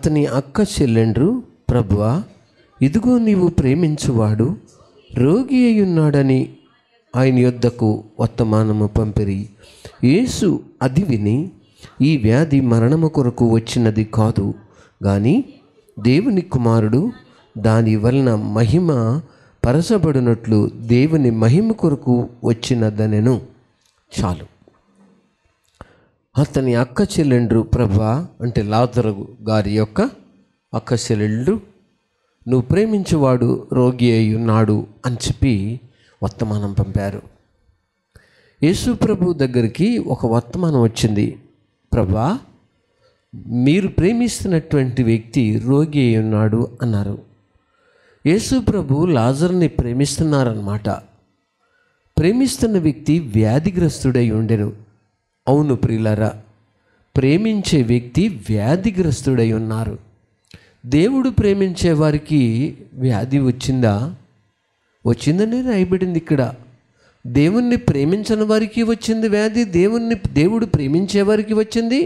అతని అక్క చెల్లెండ్రు, ప్రభువా, ఇదిగో నీవు ప్రేమించువాడు రోగి అయ్యున్నాడని ఆయన యొద్దకు వర్తమానము పంపిరి. యేసు అది విని, ఈ వ్యాధి మరణము కొరకు వచ్చినది కాదు, కానీ దేవుని కుమారుడు దాని వలన మహిమ పరచబడినట్లు దేవుని మహిమ కొరకు వచ్చినదనెను. చాలు. అతని అక్క చెల్లెండ్రు, ప్రభువా అంటే లాజరు గారి యొక్క అక్క చెల్లెండ్రు, నువ్వు ప్రేమించేవాడు రోగి అయి ఉన్నాడు అని చెప్పి వర్తమానం పంపారు. యేసు ప్రభు దగ్గరికి ఒక వర్తమానం వచ్చింది. ప్రభువా, మీరు ప్రేమిస్తున్నటువంటి వ్యక్తి రోగి అయి ఉన్నాడు అన్నారు. యేసు ప్రభు లాజరుని ప్రేమిస్తున్నారన్నమాట. ప్రేమిస్తున్న వ్యక్తి వ్యాధిగ్రస్తుడై ఉండెను. అవును ప్రియులారా, ప్రేమించే వ్యక్తి వ్యాధిగ్రస్తుడై ఉన్నారు. దేవుడు ప్రేమించే వారికి వ్యాధి వచ్చిందా? వచ్చిందని రాయబడింది ఇక్కడ. దేవుణ్ణి ప్రేమించని వారికి వచ్చింది వ్యాధి, దేవుడు ప్రేమించే వారికి వచ్చింది.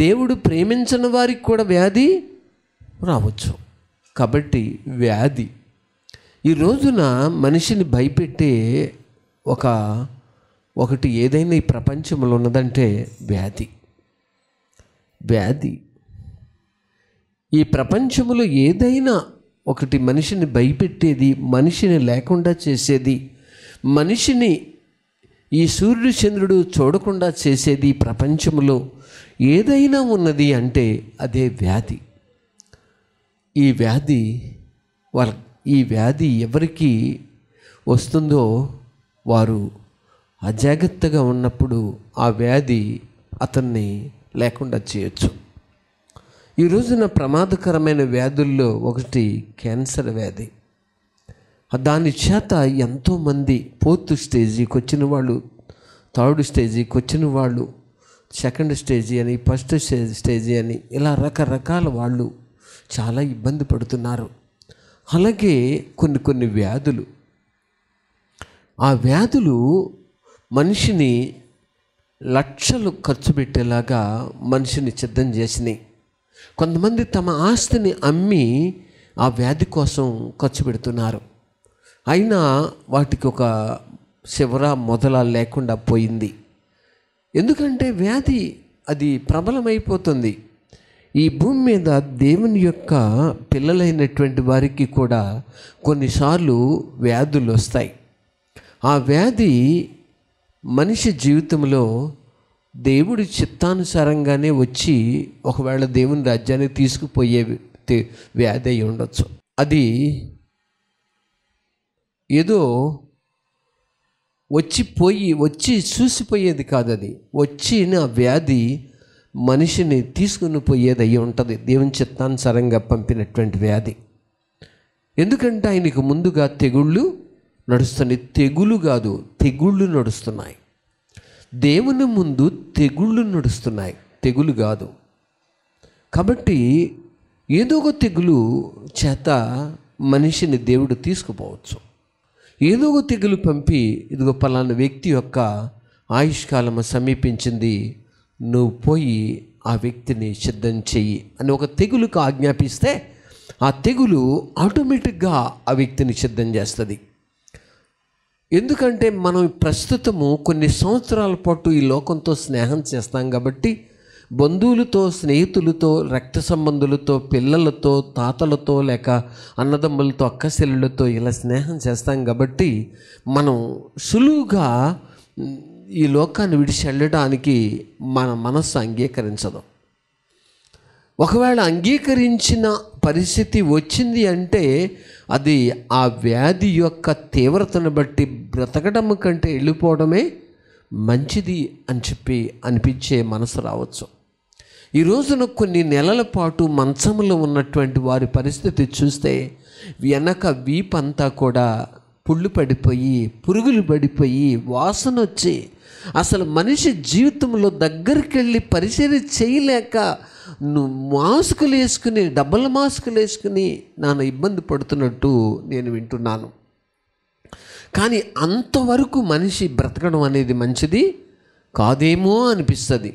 దేవుడు ప్రేమించని వారికి కూడా వ్యాధి రావచ్చు. కాబట్టి వ్యాధి ఈ రోజున మనిషిని భయపెట్టే ఒకటి ఏదైనా ఈ ప్రపంచంలో ఉన్నదంటే వ్యాధి. ఈ ప్రపంచంలో ఏదైనా ఒకటి మనిషిని భయపెట్టేది, మనిషిని లేకుండా చేసేది, మనిషిని ఈ సూర్యుడు చంద్రుడు చూడకుండా చేసేది ప్రపంచంలో ఏదైనా ఉన్నది అంటే అదే వ్యాధి. ఈ వ్యాధి ఎవరికి వస్తుందో వారు అజాగ్రత్తగా ఉన్నప్పుడు ఆ వ్యాధి అతన్ని లేకుండా చేయొచ్చు. ఈ రోజున ప్రమాదకరమైన వ్యాధుల్లో ఒకటి క్యాన్సర్ వ్యాధి. దాని చేత ఎంతోమంది 4th స్టేజీకి వచ్చిన వాళ్ళు, 3rd స్టేజీకి వచ్చిన వాళ్ళు, 2nd స్టేజీ అని, 1st స్టేజీ అని ఇలా రకరకాల వాళ్ళు చాలా ఇబ్బంది పడుతున్నారు. అలాగే కొన్ని వ్యాధులు, ఆ వ్యాధులు మనిషిని లక్షలు ఖర్చు పెట్టేలాగా మనిషిని సిద్ధం చేసినాయి. కొంతమంది తమ ఆస్తిని అమ్మి ఆ వ్యాధి కోసం ఖర్చు పెడుతున్నారు. అయినా వాటికి ఒక చివర మొదల లేకుండా పోయింది. ఎందుకంటే వ్యాధి అది ప్రబలమైపోతుంది. ఈ భూమి మీద దేవుని యొక్క పిల్లలైనటువంటి వారికి కూడా కొన్నిసార్లు వ్యాధులు వస్తాయి. ఆ వ్యాధి మనిషి జీవితంలో దేవుడి చిత్తానుసారంగానే వచ్చి ఒకవేళ దేవుని రాజ్యాన్ని తీసుకుపోయే వ్యాధి అయి ఉండొచ్చు. అది ఏదో వచ్చి చూసిపోయేది కాదు. అది వచ్చిన వ్యాధి మనిషిని తీసుకుని పోయేది అయి ఉంటుంది, దేవుని చిత్తానుసారంగా పంపినటువంటి వ్యాధి. ఎందుకంటే ఆయనకు ముందుగా తెగుళ్ళు నడుస్తున్నాయి. తెగులు కాదు, తెగుళ్ళు నడుస్తున్నాయి. దేవుని ముందు తెగుళ్ళు నడుస్తున్నాయి, తెగులు కాదు. కాబట్టి ఏదో ఒక తెగులు చేత మనిషిని దేవుడు తీసుకుపోవచ్చు. ఏదో ఒక తెగులు పంపి, ఇదిగో పలానా వ్యక్తి యొక్క ఆయుష్కాలము సమీపించింది, నువ్వు పోయి ఆ వ్యక్తిని సిద్ధం చెయ్యి అని ఒక తెగులుకు ఆజ్ఞాపిస్తే ఆ తెగులు ఆటోమేటిక్గా ఆ వ్యక్తిని సిద్ధం చేస్తుంది. ఎందుకంటే మనం ప్రస్తుతము కొన్ని సంవత్సరాల పాటు ఈ లోకంతో స్నేహం చేస్తాం కాబట్టి, బంధువులతో, స్నేహితులతో, రక్త సంబంధులతో, పిల్లలతో, తాతలతో, లేక అన్నదమ్ములతో, అక్కచెల్లెళ్ళతో ఇలా స్నేహం చేస్తాం కాబట్టి మనం సులువుగా ఈ లోకాన్ని విడిచి వెళ్ళడానికి మన మనస్సు అంగీకరించదు. ఒకవేళ అంగీకరించిన పరిస్థితి వచ్చింది అంటే అది ఆ వ్యాధి యొక్క తీవ్రతను బట్టి బ్రతకడం కంటే వెళ్ళిపోవడమే మంచిది అని చెప్పి అనిపించే మనసు రావచ్చు. ఈ రోజున కొన్ని నెలల పాటు మంచంలో ఉన్నటువంటి వారి పరిస్థితి చూస్తే వెనక వీపంతా కూడా పుళ్ళు పడిపోయి, పురుగులు పడిపోయి, వాసన వచ్చి అసలు మనిషి జీవితంలో దగ్గరికి వెళ్ళి పరిచర్య చేయలేక మాస్కులు వేసుకుని, డబల్ మాస్కులు వేసుకుని నాన్న ఇబ్బంది పడుతున్నట్టు నేను వింటున్నాను. కానీ అంతవరకు మనిషి బ్రతకడం అనేది మంచిది కాదేమో అనిపిస్తుంది.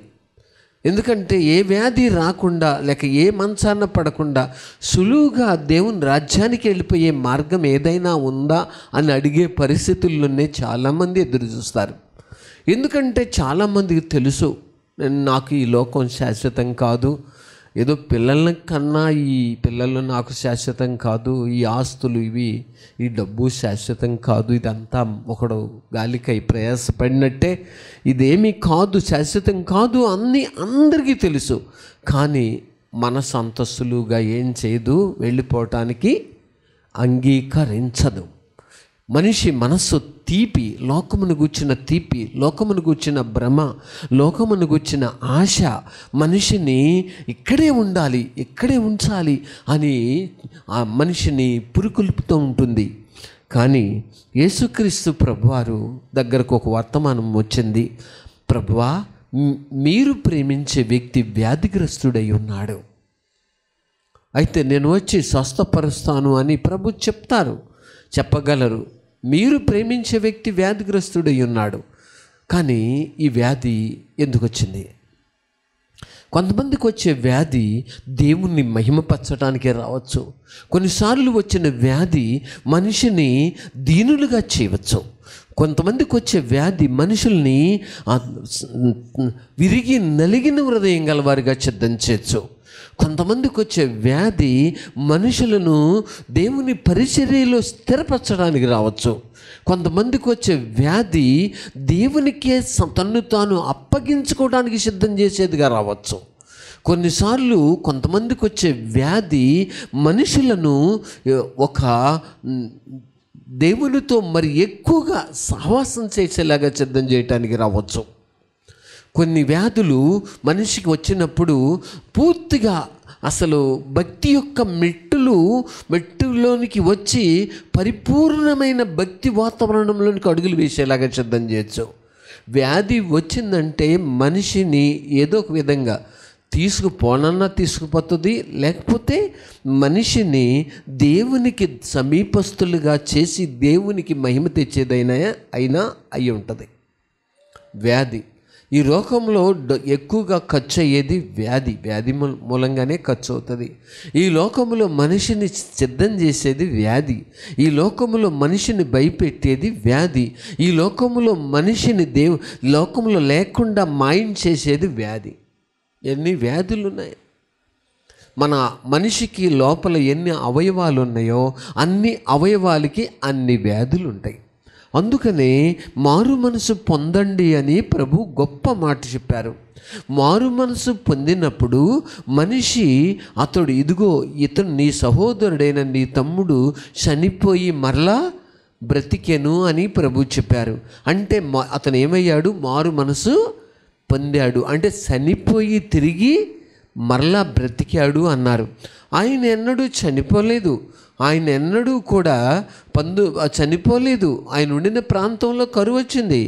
ఎందుకంటే ఏ వ్యాధి రాకుండా లేక ఏ మంచాన పడకుండా సులువుగా దేవుని రాజ్యానికి వెళ్ళిపోయే మార్గం ఏదైనా ఉందా అని అడిగే పరిస్థితుల్లోనే చాలామంది ఎదురు చూస్తారు. ఎందుకంటే చాలామందికి తెలుసు, నాకు ఈ లోకం శాశ్వతం కాదు, ఏదో పిల్లల కన్నా ఈ పిల్లలు నాకు శాశ్వతం కాదు, ఈ ఆస్తులు ఇవి, ఈ డబ్బు శాశ్వతం కాదు, ఇదంతా ఒకడు గాలికై ప్రయాసపడినట్టే, ఇదేమీ కాదు, శాశ్వతం కాదు అన్నీ అందరికీ తెలుసు. కానీ మనసు అంత సులువుగా ఏం చేయదు, వెళ్ళిపోవటానికి అంగీకరించదు. మనిషి మనస్సు తీపి, లోకమును గూర్చిన తీపి, లోకమును గూర్చిన భ్రమ, లోకమును గూర్చిన ఆశ మనిషిని ఇక్కడే ఉండాలి, ఇక్కడే ఉంచాలి అని ఆ మనిషిని పురుకొల్పుతూ ఉంటుంది. కానీ యేసుక్రీస్తు ప్రభువారు దగ్గరకు ఒక వర్తమానం వచ్చింది. ప్రభువా, మీరు ప్రేమించే వ్యక్తి వ్యాధిగ్రస్తుడై ఉన్నాడు, అయితే నేను వచ్చి స్వస్థపరుస్తాను అని ప్రభు చెప్పగలరు. మీరు ప్రేమించే వ్యక్తి వ్యాధిగ్రస్తుడై ఉన్నాడు, కానీ ఈ వ్యాధి ఎందుకు వచ్చింది? కొంతమందికి వచ్చే వ్యాధి దేవుణ్ణి మహిమపరచడానికే రావచ్చు. కొన్నిసార్లు వచ్చిన వ్యాధి మనిషిని దీనులుగా చేయవచ్చు. కొంతమందికి వచ్చే వ్యాధి మనుషుల్ని విరిగి నలిగిన హృదయం గలవారిగా సిద్ధం చేయొచ్చు. కొంతమందికి వచ్చే వ్యాధి మనుషులను దేవుని పరిచర్యలో స్థిరపరచడానికి రావచ్చు. కొంతమందికి వచ్చే వ్యాధి దేవునికే తన్ను తాను అప్పగించుకోవడానికి సిద్ధం చేసేదిగా రావచ్చు. కొన్నిసార్లు కొంతమందికి వచ్చే వ్యాధి మనుషులను ఒక దేవునితో మరి ఎక్కువగా సహవాసం చేసేలాగా సిద్ధం చేయటానికి రావచ్చు. కొన్ని వ్యాధులు మనిషికి వచ్చినప్పుడు పూర్తిగా అసలు భక్తి యొక్క మెట్టులోనికి వచ్చి పరిపూర్ణమైన భక్తి వాతావరణంలోనికి అడుగులు వేసేలాగా సిద్ధం చేయొచ్చు. వ్యాధి వచ్చిందంటే మనిషిని ఏదో ఒక విధంగా తీసుకుపోతుంది, లేకపోతే మనిషిని దేవునికి సమీపస్తులుగా చేసి దేవునికి మహిమ తెచ్చేదైనా అయి ఉంటుంది వ్యాధి. ఈ లోకంలో ఎక్కువగా ఖర్చు అయ్యేది వ్యాధి మూలంగానే ఖర్చు అవుతుంది. ఈ లోకంలో మనిషిని సిద్ధం చేసేది వ్యాధి. ఈ లోకంలో మనిషిని భయపెట్టేది వ్యాధి. ఈ లోకంలో మనిషిని లోకంలో లేకుండా మాయం చేసేది వ్యాధి. ఎన్ని వ్యాధులు ఉన్నాయి! మన మనిషికి లోపల ఎన్ని అవయవాలు ఉన్నాయో అన్ని అవయవాలకి అన్ని వ్యాధులు ఉంటాయి. అందుకనే మారు మనసు పొందండి అని ప్రభు గొప్ప మాట చెప్పారు. మారు మనసు పొందినప్పుడు మనిషి ఇతను నీ సహోదరుడైన నీ తమ్ముడు చనిపోయి మరలా బ్రతికెను అని ప్రభు చెప్పారు. అంటే అతను ఏమయ్యాడు? మారు మనసు పొందాడు. అంటే చనిపోయి తిరిగి మరలా బ్రతికాడు అన్నారు. ఆయన ఎన్నడూ చనిపోలేదు, ఆయన ఎన్నడూ కూడా చనిపోలేదు. ఆయన ఉండిన ప్రాంతంలో కరువు వచ్చింది.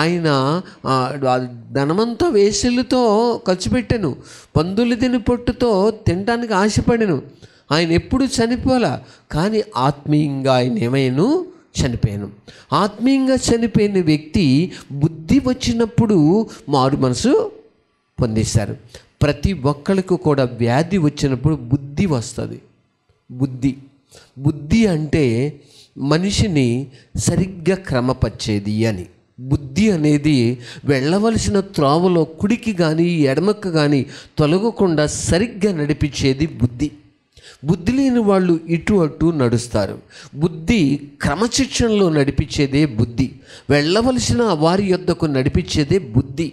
ఆయన ధనమంతా వేసలతో ఖర్చు పెట్టాను, పందులు తిని పొట్టుతో తినడానికి ఆశపడాను. ఆయన ఎప్పుడు చనిపోలా, కానీ ఆత్మీయంగా ఆయన ఏమైనా చనిపోయాను. ఆత్మీయంగా చనిపోయిన వ్యక్తి బుద్ధి వచ్చినప్పుడు మారు మనసు పొందేశారు. ప్రతి ఒక్కరికి కూడా వ్యాధి వచ్చినప్పుడు బుద్ధి వస్తుంది. బుద్ధి అంటే మనిషిని సరిగ్గా క్రమపరిచేది అని. బుద్ధి అనేది వెళ్ళవలసిన త్రోవలో కుడికి కానీ ఎడమకు కానీ తొలగకుండా సరిగ్గా నడిపించేది బుద్ధి. బుద్ధి లేని వాళ్ళు ఇటు అటు నడుస్తారు. బుద్ధి క్రమశిక్షణలో నడిపించేదే బుద్ధి. వెళ్ళవలసిన వారి యొద్దకు నడిపించేదే బుద్ధి.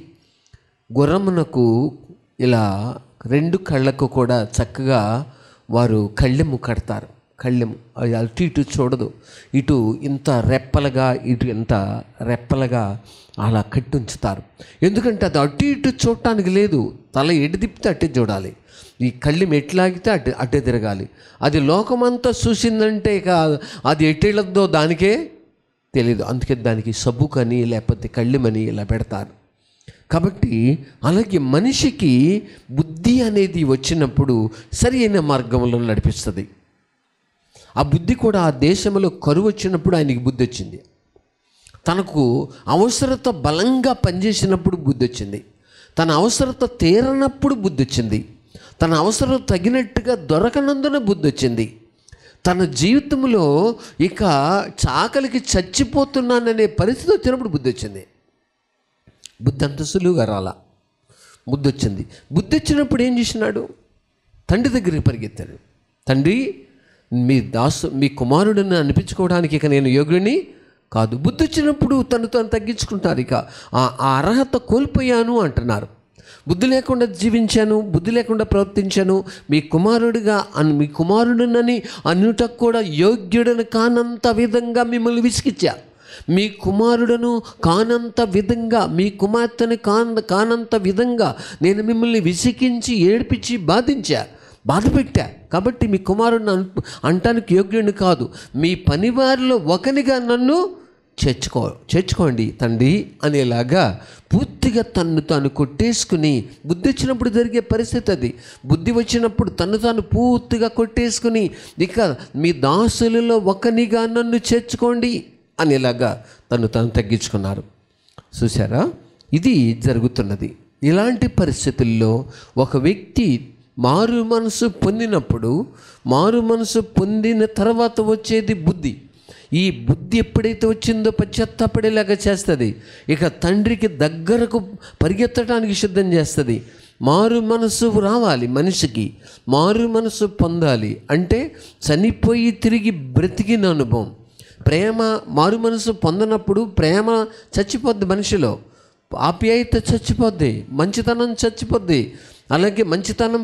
గుర్రమునకు ఇలా 2 కళ్ళకు కూడా చక్కగా వారు కళ్ళెము కడతారు. కళ్ళెము అటు ఇటు చూడదు. ఇటు ఇంత రెప్పలుగా, ఇటు ఇంత రెప్పలుగా అలా కట్టి ఉంచుతారు. ఎందుకంటే అది అటు ఇటు చూడటానికి లేదు. తల ఎటు తిప్పితే అట్టే చూడాలి. ఈ కళ్ళెం ఎట్లాగితే అట్టే తిరగాలి. అది లోకమంతా చూసిందంటే ఇక అది ఎట్టేళ్ళద్దో దానికే తెలియదు. అందుకే దానికి సబ్బుకని లేకపోతే కళ్ళెమని ఇలా పెడతారు. కాబట్టి అలాగే మనిషికి బుద్ధి అనేది వచ్చినప్పుడు సరి అయిన మార్గంలో నడిపిస్తుంది. ఆ బుద్ధి కూడా ఆ దేశంలో కరువు వచ్చినప్పుడు ఆయనకి బుద్ధి వచ్చింది. తనకు అవసరత బలంగా పనిచేసినప్పుడు బుద్ధి వచ్చింది. తన అవసరత తీరనప్పుడు బుద్ధి వచ్చింది, తన అవసరం తగినట్టుగా దొరకనందున బుద్ధి వచ్చింది, తన జీవితంలో ఇక చాకలికి చచ్చిపోతున్నాననే పరిస్థితి వచ్చినప్పుడు బుద్ధి వచ్చింది. బుద్ధి అంత సులువుగా రాలా, బుద్ధి వచ్చింది. బుద్ధి వచ్చినప్పుడు ఏం చేసినాడు? తండ్రి దగ్గరికి పరిగెత్తాడు. తండ్రి, మీ కుమారుడిని అనిపించుకోవడానికి ఇక నేను యోగ్యుడిని కాదు. బుద్ధి వచ్చినప్పుడు తను తగ్గించుకుంటారు. ఇక ఆ అర్హత కోల్పోయాను అంటున్నారు. బుద్ధి లేకుండా జీవించాను, బుద్ధి లేకుండా ప్రవర్తించాను, మీ కుమారుడినని అనుటకు కూడా యోగ్యుడని కానంత విధంగా మిమ్మల్ని విసిగిచ్చా. మీ కుమారుడను కానంత విధంగా, మీ కుమార్తెను కానంత విధంగా నేను మిమ్మల్ని విసిగించి, ఏడిపించి, బాధపెట్టా. కాబట్టి మీ కుమారుడిని అంటానికి యోగ్యుడిని కాదు, మీ పనివారిలో ఒకనిగా నన్ను చేర్చుకోండి తండ్రి అనేలాగా పూర్తిగా తాను కొట్టేసుకుని, బుద్ధి వచ్చినప్పుడు జరిగే పరిస్థితి అది. బుద్ధి వచ్చినప్పుడు తాను పూర్తిగా కొట్టేసుకుని, ఇక మీ దాసులలో ఒకనిగా నన్ను చేర్చుకోండి అనేలాగా తాను తగ్గించుకున్నారు. చూసారా, ఇది జరుగుతున్నది. ఇలాంటి పరిస్థితుల్లో ఒక వ్యక్తి మారు మనసు పొందినప్పుడు, మారు మనసు పొందిన తర్వాత వచ్చేది బుద్ధి. ఈ బుద్ధి ఎప్పుడైతే వచ్చిందో పశ్చాత్తాపడేలాగా చేస్తుంది. ఇక తండ్రికి దగ్గరకు పరిగెత్తడానికి సిద్ధం చేస్తుంది. మారు మనసు రావాలి మనిషికి, మారు మనసు పొందాలి అంటే చనిపోయి తిరిగి బ్రతికిన అనుభవం. ప్రేమ మారు మనసు పొందనప్పుడు ప్రేమ చచ్చిపోద్ది, మనిషిలో ఆప్యాయత చచ్చిపోద్ది, మంచితనం చచ్చిపోద్ది. అలాగే మంచితనం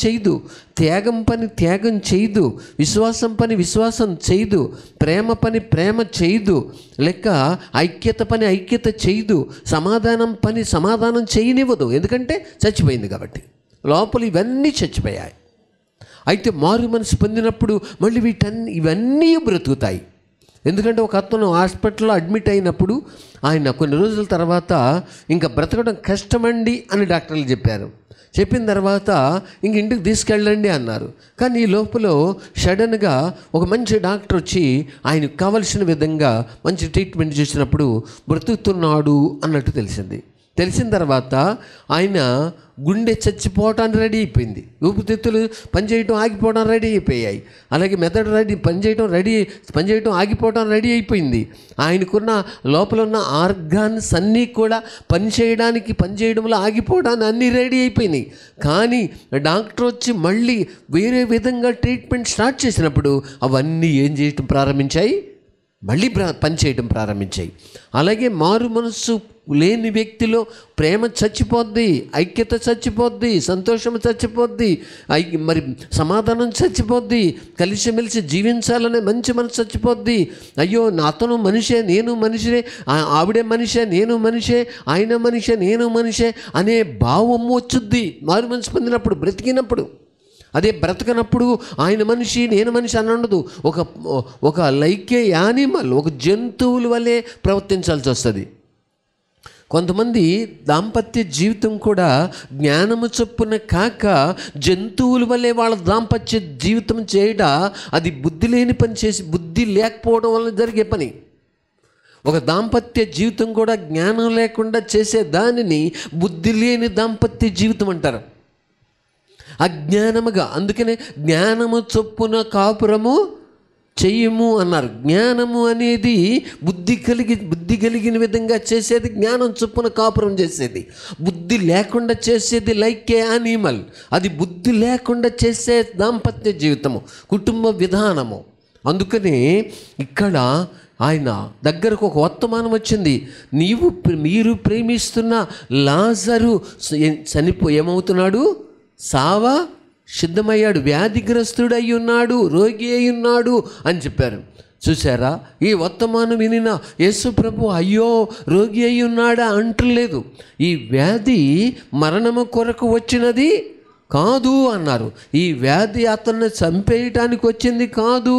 చేయదు, త్యాగం చేయదు, విశ్వాసం చేయదు, ప్రేమ చేయదు, లేక ఐక్యత చేయదు, సమాధానం చేయనివ్వదు. ఎందుకంటే చచ్చిపోయింది కాబట్టి, లోపల ఇవన్నీ చచ్చిపోయాయి. అయితే మారు మనసు పొందినప్పుడు మళ్ళీ ఇవన్నీ బ్రతుకుతాయి. ఎందుకంటే ఒక అతను హాస్పిటల్లో అడ్మిట్ అయినప్పుడు ఆయన కొన్ని రోజుల తర్వాత ఇంకా బ్రతకడం కష్టమండి అని డాక్టర్లు చెప్పారు. చెప్పిన తర్వాత ఇంటికి తీసుకెళ్ళండి అన్నారు. కానీ ఈ లోపల సడన్గా ఒక మంచి డాక్టర్ వచ్చి ఆయనకు కావలసిన విధంగా మంచి ట్రీట్మెంట్ చేసినప్పుడు బ్రతుకుతున్నాడు అన్నట్టు తెలిసిన తర్వాత ఆయన గుండె చచ్చిపోవటానికి రెడీ అయిపోయింది, ఊపిరితిత్తులు పనిచేయటం ఆగిపోవడం రెడీ అయిపోయాయి, అలాగే మెదడు పనిచేయటం ఆగిపోవడం రెడీ అయిపోయింది. ఆయనకున్న లోపల ఉన్న ఆర్గాన్స్ అన్నీ కూడా పనిచేయడంలో ఆగిపోవడానికి అన్నీ రెడీ అయిపోయినాయి. కానీ డాక్టర్ వచ్చి మళ్ళీ వేరే విధంగా ట్రీట్మెంట్ స్టార్ట్ చేసినప్పుడు అవన్నీ ఏం చేయటం ప్రారంభించాయి, మళ్ళీ పనిచేయడం ప్రారంభించాయి. అలాగే మారు మనస్సు లేని వ్యక్తిలో ప్రేమ చచ్చిపోద్ది, ఐక్యత చచ్చిపోద్ది, సంతోషం చచ్చిపోద్ది, మరి సమాధానం చచ్చిపోద్ది, కలిసిమెలిసి జీవించాలనే మంచి మనసు చచ్చిపోద్ది. అయ్యో అతను మనిషే, నేను మనిషే, ఆవిడే మనిషే, నేను మనిషే, ఆయన మనిషే, నేను మనిషే అనే భావం వచ్చుద్ది మారు మనసు పొందినప్పుడు, బ్రతికినప్పుడు. అదే బ్రతకనప్పుడు ఆయన మనిషి, నేను మనిషి అని ఉండదు. ఒక లైక్ ఏ యానిమల్, ఒక జంతువుల వల్లే ప్రవర్తించాల్సి వస్తుంది. కొంతమంది దాంపత్య జీవితం కూడా జ్ఞానము చొప్పున కాక జంతువుల వల్లే వాళ్ళ దాంపత్య జీవితం చేయడం, అది బుద్ధి లేని పని చేసి, బుద్ధి లేకపోవడం వల్ల జరిగే పని. ఒక దాంపత్య జీవితం కూడా జ్ఞానం లేకుండా చేసే దానిని బుద్ధి లేని దాంపత్య జీవితం అంటారు, అజ్ఞానముగా. అందుకనే జ్ఞానము చొప్పున కాపురము చెయ్యము అన్నారు. జ్ఞానము అనేది బుద్ధి కలిగిన విధంగా చేసేది, జ్ఞానం చొప్పున కాపురం చేసేది. బుద్ధి లేకుండా చేసేది లైక్ ఏ యానిమల్, అది బుద్ధి లేకుండా చేసే దాంపత్య జీవితము, కుటుంబ విధానము. అందుకని ఇక్కడ ఆయన దగ్గరకు ఒక వర్తమానం వచ్చింది. మీరు ప్రేమిస్తున్న లాజరు ఏమవుతున్నాడు, సావా సిద్ధమయ్యాడు, వ్యాధిగ్రస్తుడు అయి ఉన్నాడు, రోగి అయి ఉన్నాడు అని చెప్పారు. చూసారా, ఈ వర్తమానం వినిన యేసు ప్రభు అయ్యో రోగి అయి ఉన్నాడా అంటలేదు. ఈ వ్యాధి మరణము కొరకు వచ్చినది కాదు అన్నారు. ఈ వ్యాధి అతన్ని చంపేయటానికి వచ్చింది కాదు.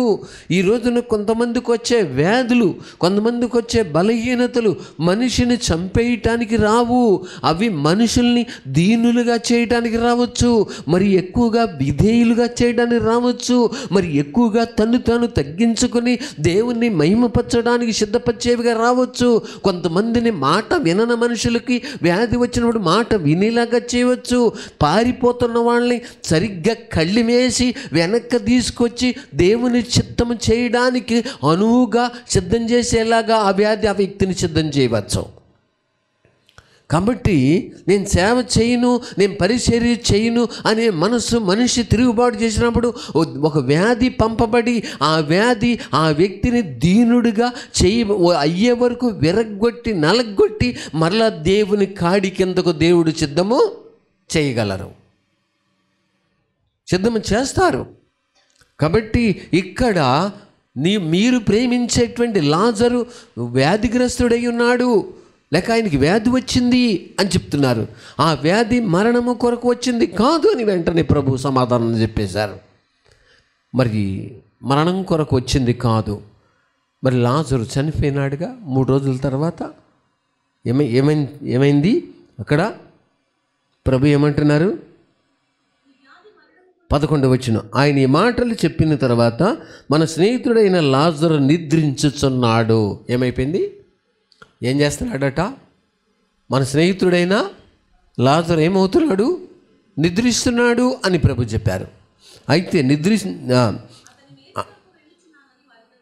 ఈ రోజున కొంతమందికి వచ్చే వ్యాధులు, కొంతమందికి వచ్చే బలహీనతలు మనిషిని చంపేయటానికి రావు. అవి మనుషుల్ని దీనులుగా చేయటానికి రావచ్చు, మరి ఎక్కువగా విధేయులుగా చేయడానికి రావచ్చు, మరి ఎక్కువగా తను తాను తగ్గించుకొని దేవుణ్ణి మహిమపరచడానికి సిద్ధపరిచేవిగా రావచ్చు. కొంతమందిని మాట వినని మనుషులకి వ్యాధి వచ్చినప్పుడు మాట వినేలాగా చేయవచ్చు. పారిపోతున్న వాళ్ళని సరిగ్గా కళ్ళి వేసి వెనక్కి తీసుకొచ్చి దేవుని చిత్తము చేయడానికి అనువుగా సిద్ధం చేసేలాగా ఆ వ్యాధి ఆ వ్యక్తిని సిద్ధం చేయవచ్చు. కాబట్టి నేను సేవ చేయను, నేను పరిచర్య చేయను అనే మనిషి తిరుగుబాటు చేసినప్పుడు ఒక వ్యాధి పంపబడి ఆ వ్యాధి ఆ వ్యక్తిని దీనుడిగా అయ్యే వరకు విరగ్గొట్టి నలగొట్టి మరలా దేవుని కాడి కిందకు దేవుడు సిద్ధము చేయగలరు, సిద్ధము చేస్తారు. కాబట్టి ఇక్కడ మీరు ప్రేమించేటువంటి లాజరు వ్యాధిగ్రస్తుడై ఉన్నాడు, లేక ఆయనకి వ్యాధి వచ్చింది అని చెప్తున్నారు. ఆ వ్యాధి మరణము కొరకు వచ్చింది కాదు అని వెంటనే ప్రభు సమాధానం చెప్పేశారు. మరి మరణం కొరకు వచ్చింది కాదు. మరి లాజరు చనిపోయినాడుగా 3 రోజుల తర్వాత ఏమైంది అక్కడ? ప్రభు ఏమంటున్నారు? 11వ వచనం, ఆయన ఈ మాటలు చెప్పిన తర్వాత మన స్నేహితుడైన లాజరు నిద్రించుచున్నాడు. ఏమైపోయింది? ఏం చేస్తున్నాడట? మన స్నేహితుడైన లాజరు ఏమవుతున్నాడు? నిద్రిస్తున్నాడు అని ప్రభు చెప్పారు. అయితే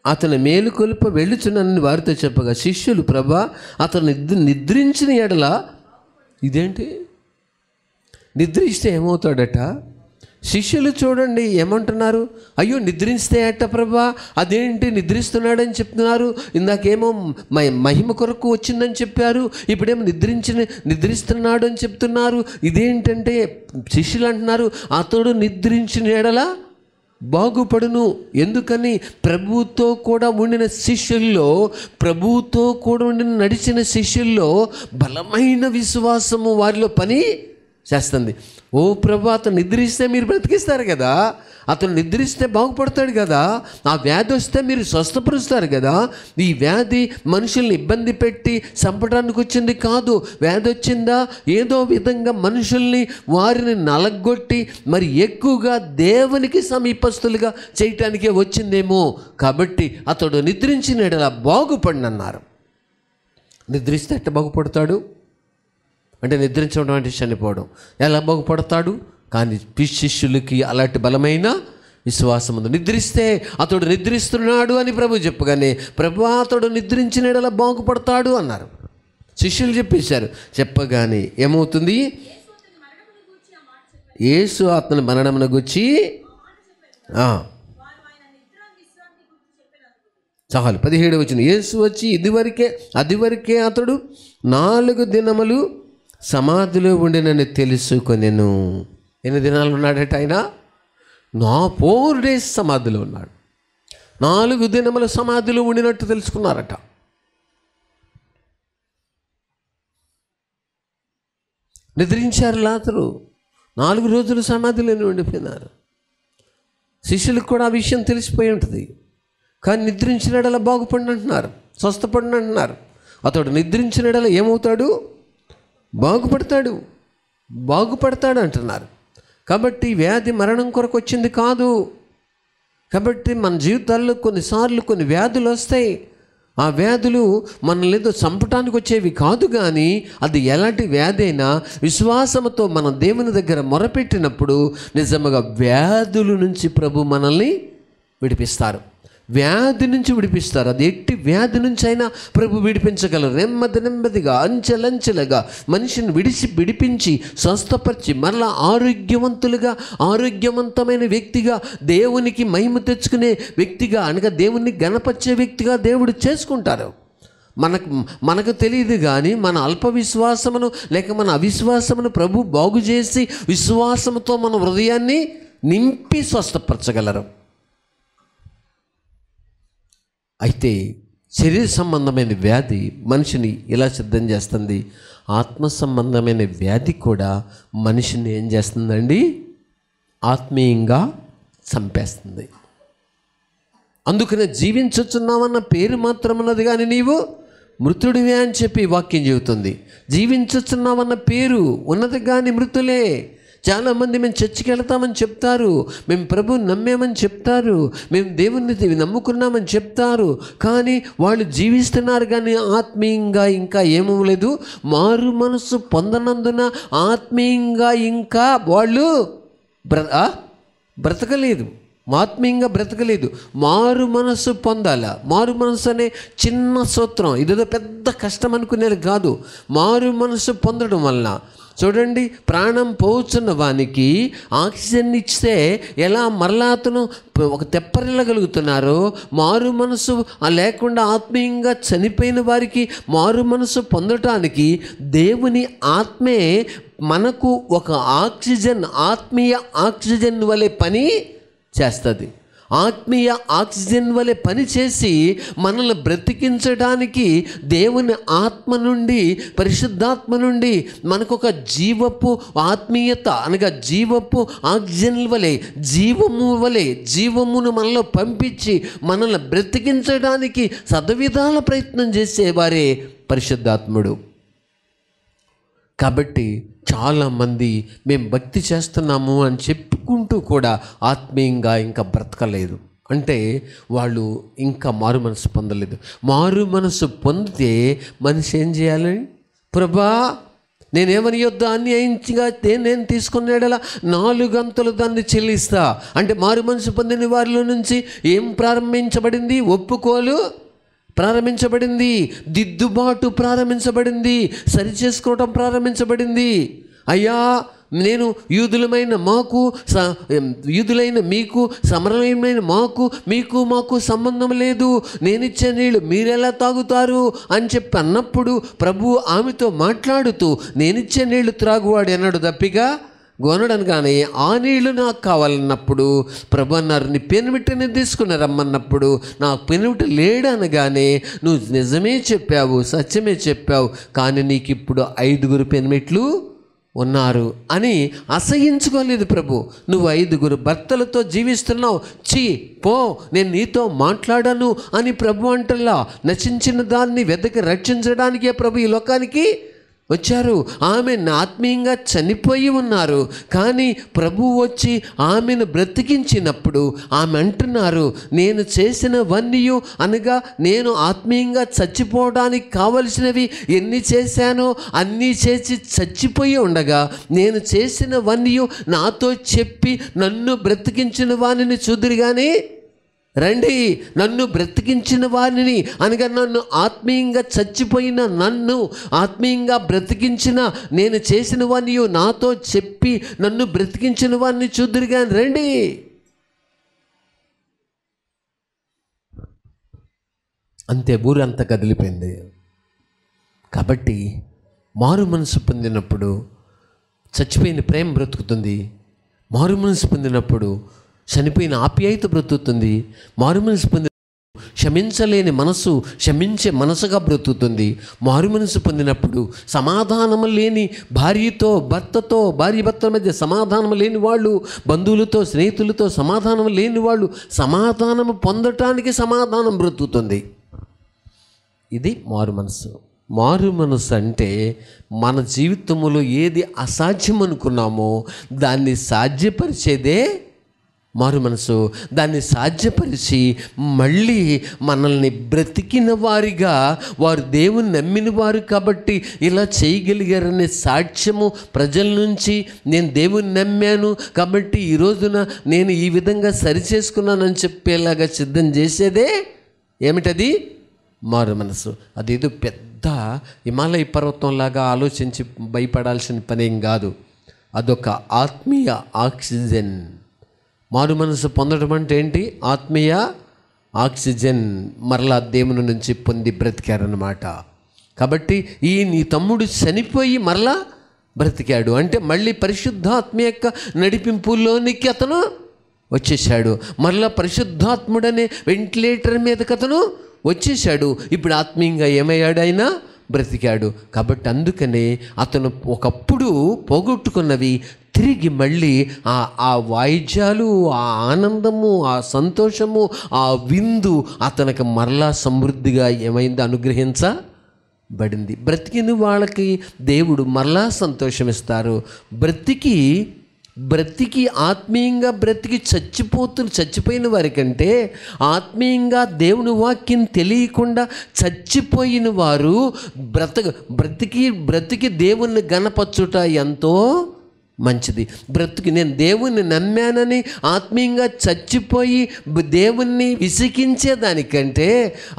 అతను మేలుకొలుప వెళ్ళుచున్నానని వారితో చెప్పగా శిష్యులు, ప్రభా అతను నిద్రించిన ఎడల, ఇదేంటి నిద్రిస్తే ఏమవుతాడట? శిష్యులు చూడండి ఏమంటున్నారు, అయ్యో నిద్రిస్తే అట్ట ప్రభా, అదేంటి నిద్రిస్తున్నాడని చెప్తున్నారు, ఇందాకేమో మహిమ కొరకు వచ్చిందని చెప్పారు, ఇప్పుడేమో నిద్రిస్తున్నాడు అని చెప్తున్నారు, ఇదేంటంటే శిష్యులు అంటున్నారు అతడు నిద్రించిన ఎడల బాగుపడును. ఎందుకని? ప్రభువుతో కూడా ఉండిన శిష్యుల్లో, ప్రభువుతో కూడా ఉండిన నడిచిన శిష్యుల్లో బలమైన విశ్వాసము వారిలో పని చేస్తుంది. ఓ ప్రభు, అతను నిద్రిస్తే మీరు బ్రతికిస్తారు కదా, అతను నిద్రిస్తే బాగుపడతాడు కదా, ఆ వ్యాధి వస్తే మీరు స్వస్థపరుస్తారు కదా. ఈ వ్యాధి మనుషుల్ని ఇబ్బంది పెట్టి చంపడానికి వచ్చింది కాదు. వ్యాధి వచ్చిందా ఏదో విధంగా మనుషుల్ని వారిని నలగొట్టి మరి ఎక్కువగా దేవునికి సమీపస్తులుగా చేయటానికే వచ్చిందేమో. కాబట్టి అతడు నిద్రించిన ఎడల బాగుపడినన్నారు. నిద్రిస్తే ఎట్ట బాగుపడతాడు అంటే నిద్రించడం అంటే చనిపోవడం. ఎలా బాగుపడతాడు? కానీ శిష్యులకి అలాంటి బలమైన విశ్వాసం ఉంది. నిద్రిస్తే అతడు నిద్రిస్తున్నాడు అని ప్రభు చెప్పగానే, ప్రభు అతడు నిద్రించిన ఎడల బాగుపడతాడు అన్నారు. శిష్యులు చెప్పేశారు. చెప్పగానే ఏమవుతుంది? యేసు అతని మరణమును గూర్చి చాలు. 17వ వచనం, యేసు వచ్చి అదివరకే అతడు 4 దినములు సమాధిలో ఉండినని తెలుసుకొనెను. ఎన్ని దినాలు ఉన్నాడట ఆయన? 4 days సమాధిలో ఉన్నాడు. 4 దినముల సమాధిలో ఉండినట్టు తెలుసుకున్నారట. నిద్రించారు లాజరు. 4 రోజులు సమాధిలోనే ఉండిపోయినారు. శిష్యులకు కూడా ఆ విషయం తెలిసిపోయి ఉంటుంది. కానీ నిద్రించినడలా బాగుపడిన అంటున్నారు, స్వస్థపడిన అంటున్నారు. అతడు నిద్రించినడలా ఏమవుతాడు? బాగుపడతాడు అంటున్నారు. కాబట్టి వ్యాధి మరణం కొరకు వచ్చింది కాదు. కాబట్టి మన జీవితాల్లో కొన్నిసార్లు కొన్ని వ్యాధులు వస్తాయి. ఆ వ్యాధులు మనల్ని ఏదో చంపటానికి వచ్చేవి కాదు. కానీ అది ఎలాంటి వ్యాధి అయినా విశ్వాసంతో మనం దేవుని దగ్గర మొరపెట్టినప్పుడు నిజంగా వ్యాధుల నుంచి ప్రభు మనల్ని విడిపిస్తారు. వ్యాధి నుంచి విడిపిస్తారు. అది ఎట్టి వ్యాధి నుంచి అయినా ప్రభు విడిపించగలరు. నెమ్మదిగా అంచెలంచెలుగా మనిషిని విడిపించి స్వస్థపరిచి మరలా ఆరోగ్యవంతమైన వ్యక్తిగా, దేవునికి మహిమ తెచ్చుకునే వ్యక్తిగా, అనగా దేవుణ్ణి గణపరిచే వ్యక్తిగా దేవుడు చేసుకుంటారు. మనకు తెలియదు కానీ మన అల్ప విశ్వాసమును లేక మన అవిశ్వాసమును ప్రభు బాగు చేసి విశ్వాసముతో మన హృదయాన్ని నింపి స్వస్థపరచగలరు. అయితే శరీర సంబంధమైన వ్యాధి మనిషిని ఇలా సిద్ధం చేస్తుంది. ఆత్మ సంబంధమైన వ్యాధి కూడా మనిషిని ఏం చేస్తుందండి? ఆత్మీయంగా చంపేస్తుంది. అందుకనే జీవించుచున్నావన్న పేరు మాత్రం ఉన్నది కానీ నీవు మృతుడివే అని చెప్పి వాక్యం చెబుతుంది. జీవించుచున్నావన్న పేరు ఉన్నది కానీ మృతులే. చాలామంది మేము చర్చికి వెళ్తామని చెప్తారు, మేము ప్రభువుని నమ్మామని చెప్తారు, మేము దేవుణ్ణి నమ్ముకున్నామని చెప్తారు, కానీ వాళ్ళు జీవిస్తున్నారు కానీ ఆత్మీయంగా ఇంకా ఏమవ్వలేదు. మారు మనసు పొందనందున ఆత్మీయంగా ఇంకా వాళ్ళు బ్రతకలేదు, ఆత్మీయంగా బ్రతకలేదు. మారు మనసు పొందాల. మారు మనసు అనే చిన్న సూత్రం ఇదేదో పెద్ద కష్టం అనుకునేది కాదు. మారు మనసు పొందడం వలన చూడండి, ప్రాణం పోచున్న వానికి ఆక్సిజన్ ఇస్తే ఎలా మరలా అతను ఒక తెప్పరిల్లగలుగుతున్నారో, మారు మనసు లేకుండా ఆత్మీయంగా చనిపోయిన వారికి మారు మనసు పొందటానికి దేవుని ఆత్మే మనకు ఒక ఆక్సిజన్, ఆత్మీయ ఆక్సిజన్ వలె పని చేస్తుంది. ఆత్మీయ ఆక్సిజన్ వలె పనిచేసి మనల్ని బ్రతికించడానికి దేవుని ఆత్మ నుండి, పరిశుద్ధాత్మ నుండి మనకొక జీవపు ఆత్మీయత అనగా జీవపు ఆక్సిజన్ వలె, జీవమును మనలో పంపించి మనల్ని బ్రతికించడానికి సదవిధాల ప్రయత్నం చేసేవారే పరిశుద్ధాత్ముడు. కాబట్టి చాలామంది మేము భక్తి చేస్తున్నాము అని చెప్పుకుంటూ కూడా ఆత్మీయంగా ఇంకా బ్రతకలేదు. అంటే వాళ్ళు ఇంకా మారు మనసు పొందలేదు. మారు మనసు పొందితే మనిషి ఏం చేయాలి? ప్రభా నేనేమని యొద్దా అన్యాయంగా నేను తీసుకున్నాడలా 4 అంతలు దాన్ని చెల్లిస్తా అంటే మారు మనసు పొందిన వారిలో నుంచి ఏం ప్రారంభించబడింది? ఒప్పుకోలు ప్రారంభించబడింది, దిద్దుబాటు ప్రారంభించబడింది, సరిచేసుకోవటం ప్రారంభించబడింది. అయ్యా నేను యూదులైన మీకు, సమరమైన మాకు సంబంధం లేదు, నేనిచ్చే నీళ్ళు మీరెలా తాగుతారు అని చెప్పి అన్నప్పుడు ప్రభు ఆమెతో మాట్లాడుతూ నేనిచ్చే నీళ్లు త్రాగువాడు అన్నాడు తప్పిగా గోనడనగానే ఆ నీళ్లు నాకు కావాలన్నప్పుడు ప్రభు అన్నారు, నీ పెనిమిటిని తీసుకుని రమ్మన్నప్పుడు నాకు పెనిమిటి లేడనగానే నువ్వు నిజమే చెప్పావు, సత్యమే చెప్పావు, కానీ నీకు ఇప్పుడు 5 పెనిమిట్లు ఉన్నారు అని అసహించుకోలేదు ప్రభు. నువ్వు 5 భర్తలతో జీవిస్తున్నావు, పో నేను నీతో మాట్లాడను అని ప్రభు అంటల్లా. నశించిన దాన్ని వెతకి రక్షించడానికే ప్రభు ఈ లోకానికి వచ్చారు. ఆమె ఆత్మీయంగా చనిపోయి ఉన్నారు, కానీ ప్రభు వచ్చి ఆమెను బ్రతికించినప్పుడు ఆమె అంటున్నారు, నేను చేసినవన్నీ అనగా నేను ఆత్మీయంగా చచ్చిపోవడానికి కావలసినవి ఎన్ని చేశానో అన్నీ చేసి చచ్చిపోయి ఉండగా నేను చేసినవన్నీ నాతో చెప్పి నన్ను బ్రతికించిన వానిని చూదురు కానీ రండి, నన్ను బ్రతికించిన వారిని అనగా నన్ను ఆత్మీయంగా చచ్చిపోయిన నన్ను ఆత్మీయంగా బ్రతికించిన నేను చేసిన వారిని నాతో చెప్పి నన్ను బ్రతికించిన వారిని చూద్దురుగా రండి. అంతే, ఊరంతా కదిలిపోయింది. కాబట్టి మారు మనసు పొందినప్పుడు చచ్చిపోయిన ప్రేమ బ్రతుకుతుంది, మారు మనసు పొందినప్పుడు చనిపోయిన ఆప్యాయత బ్రతుకుతుంది, మారు మనసు పొందిన క్షమించలేని మనసు క్షమించే మనసుగా బ్రతుకుతుంది. మారు మనసు పొందినప్పుడు సమాధానం లేని భార్య భర్తల మధ్య సమాధానం లేని వాళ్ళు, బంధువులతో స్నేహితులతో సమాధానం లేని వాళ్ళు సమాధానం పొందటానికి సమాధానం బ్రతుకుతుంది. ఇది మారు మనసు. మారు మనసు అంటే మన జీవితంలో ఏది అసాధ్యం అనుకున్నామో దాన్ని సాధ్యపరిచేదే మారు మనసు. దాన్ని సాధ్యపరిచి మళ్ళీ మనల్ని బ్రతికిన వారిగా, వారు దేవుని నమ్మిన వారు కాబట్టి ఇలా చేయగలిగారనే సాక్ష్యము ప్రజల నుంచి, నేను దేవుని నమ్మాను కాబట్టి ఈ రోజున నేను ఈ విధంగా సరిచేసుకున్నానని చెప్పేలాగా సిద్ధం చేసేదే ఏమిటది? మారు మనసు. అదేదో పెద్ద హిమాలయ పర్వతంలాగా ఆలోచించి భయపడాల్సిన పనేం కాదు. అదొక ఆత్మీయ ఆక్సిజన్. మారు మనసు పొందడం అంటే ఏంటి? ఆత్మీయ ఆక్సిజన్ మరలా దేవుని నుంచి పొంది బ్రతికారన్నమాట. కాబట్టి నీ తమ్ముడు చనిపోయి మరలా బ్రతికాడు అంటే మళ్ళీ పరిశుద్ధాత్మ యొక్క నడిపింపులోనికి అతను వచ్చేసాడు. మరలా పరిశుద్ధాత్ముడనే వెంటిలేటర్ మీదకి అతను వచ్చేసాడు. ఇప్పుడు ఆత్మీయంగా ఏమయ్యాడు? ఆయన బ్రతికాడు. కాబట్టి అందుకనే అతను ఒకప్పుడు పోగొట్టుకున్నవి తిరిగి మళ్ళీ ఆ వాయిద్యాలు, ఆ ఆనందము, ఆ సంతోషము, ఆ విందు అతనికి మరలా సమృద్ధిగా ఏమైంది, అనుగ్రహించబడింది. బ్రతికిన వాళ్ళకి దేవుడు మరలా సంతోషం ఇస్తారు. బ్రతికి ఆత్మీయంగా బ్రతికి చచ్చిపోయిన వారికంటే ఆత్మీయంగా దేవుని వాక్యం తెలియకుండా చచ్చిపోయిన వారు బ్రతికి దేవుణ్ణి గణపరచుట ఎంతో మంచిది. నేను దేవుణ్ణి నమ్మానని ఆత్మీయంగా చచ్చిపోయి దేవుణ్ణి విసిగించేదానికంటే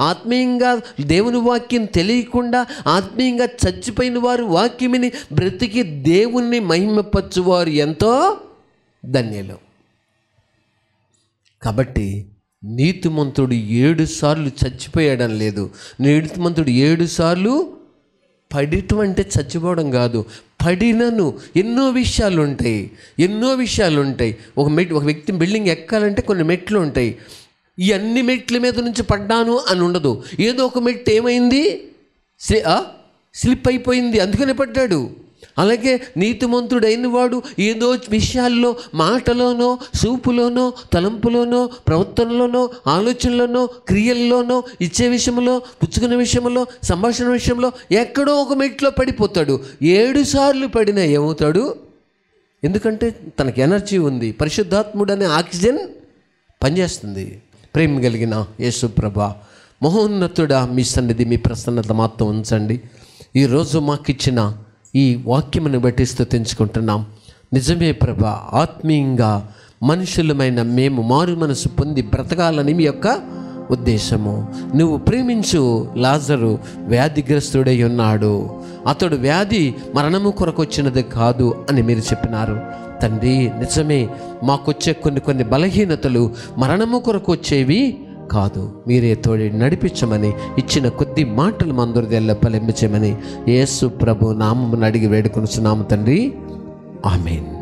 ఆత్మీయంగా దేవుని వాక్యం తెలియకుండా ఆత్మీయంగా చచ్చిపోయిన వారు వాక్యమిని బ్రతికి దేవుణ్ణి మహిమపరచువారు ఎంతో ధన్యులు. కాబట్టి నీతిమంతుడు 7 సార్లు చచ్చిపోయాడని లేదు. నీతిమంతుడు 7 సార్లు పడటం అంటే చచ్చిపోవడం కాదు. పడినను ఎన్నో విషయాలు ఉంటాయి. ఒక వ్యక్తి బిల్డింగ్ ఎక్కాలంటే కొన్ని మెట్లు ఉంటాయి. ఈ అన్ని మెట్ల మీద నుంచి పడ్డాను అని ఉండదు. ఏదో ఒక మెట్టు ఏమైంది, స్లిప్ అయిపోయింది, అందుకనే పడ్డాడు. అలాగే నీతిమంతుడైన వాడు ఏదో విషయాల్లో, మాటలోనో, చూపులోనో, తలంపులోనో, ప్రవర్తనలోనో, ఆలోచనలోనో, క్రియల్లోనో, ఇచ్చే విషయంలో, పుచ్చుకునే విషయంలో, సంభాషణ విషయంలో ఎక్కడో ఒక మెట్లో పడిపోతాడు. 7 సార్లు పడినా ఏమవుతాడు? ఎందుకంటే తనకి ఎనర్జీ ఉంది, పరిశుద్ధాత్ముడు అనే ఆక్సిజన్ పనిచేస్తుంది. ప్రేమ కలిగిన యేసుప్రభా, మహోన్నతుడా, మీ సన్నిధి, మీ ప్రసన్నత మాతో ఉంచండి. ఈరోజు మాకిచ్చిన ఈ వాక్యమును బట్టి స్తుతించుకుంటున్నాం. నిజమే ప్రభా, ఆత్మీయంగా మనుషులమైన మేము మారు మనసు పొంది బ్రతకాలని మీ యొక్క ఉద్దేశము. నువ్వు ప్రేమించు లాజరు వ్యాధిగ్రస్తుడై ఉన్నాడు, అతడు వ్యాధి మరణము కొరకు వచ్చినది కాదు అని మీరు చెప్పినారు తండ్రి. నిజమే, మాకొచ్చే కొన్ని బలహీనతలు మరణము కొరకు వచ్చేవి కాదు. మీరే తోడి నడిపించమని, ఇచ్చిన కొద్ది మాటలు మందరిదెల్ల ఫలించమని యేసు ప్రభు నామమున అడిగి వేడుకొనుచున్నాము తండ్రి. ఆమేన్.